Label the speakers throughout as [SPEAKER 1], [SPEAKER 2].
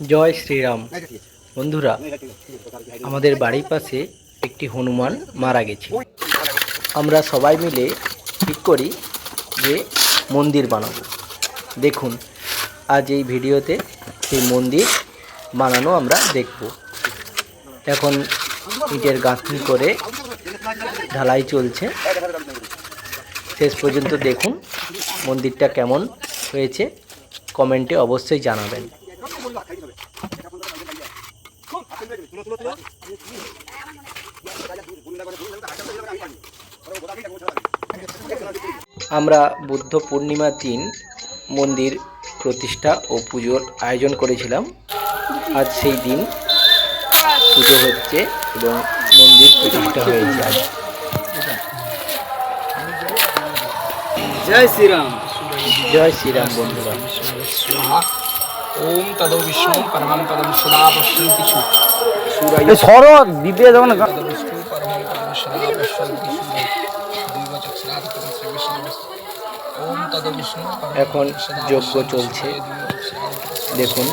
[SPEAKER 1] জয় শ্রীরাম। বন্ধুরা, আমাদের বাড়ির পাশে একটি হনুমান মারা গেছে। আমরা সবাই মিলে ঠিক করি যে মন্দির বানাবো। দেখুন, আজ এই ভিডিওতে সেই মন্দির বানানো আমরা দেখব। এখন ইটের গাঁথনি করে ঢালাই চলছে। শেষ পর্যন্ত দেখুন মন্দিরটা কেমন হয়েছে, কমেন্টে অবশ্যই জানাবেন। আমরা বুদ্ধ পূর্ণিমার দিন মন্দির প্রতিষ্ঠা ও পুজোর আয়োজন করেছিলাম। আজ সেই দিন, পুজো হচ্ছে এবং মন্দির প্রতিষ্ঠা হয়েছে আজ।
[SPEAKER 2] জয় শ্রীরাম।
[SPEAKER 1] জয় শ্রীরাম বন্ধুরা।
[SPEAKER 2] ওম তদো বিষ্ণু পরমং পদম সদা পশ্যন্তি সূরায়
[SPEAKER 3] সরো দ্বিতীয় যখন
[SPEAKER 2] তদো বিষ্ণু পরমং পদম সদা পশ্যন্তি সূরায় দ্বিবচক্ষুরাৎ শ্রী বিষ্ণু। ওম তদো বিষ্ণু
[SPEAKER 1] এখন যজ্ঞ চলছে, দেখুন।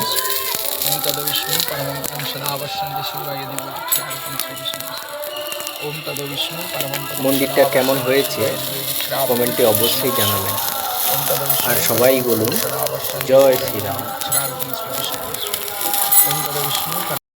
[SPEAKER 2] ওম তদো বিষ্ণু পরমং পদম সদা পশ্যন্তি সূরায় দ্বিবচক্ষুরাৎ শ্রী বিষ্ণু। ওম তদো বিষ্ণু পরমং পদম
[SPEAKER 1] মন্দিরটা কেমন হয়েছে কমেন্টে অবশ্যই জানাবেন। আর সবাই বলুন জয় শ্রীরাম।
[SPEAKER 2] ওম তদো বিষ্ণু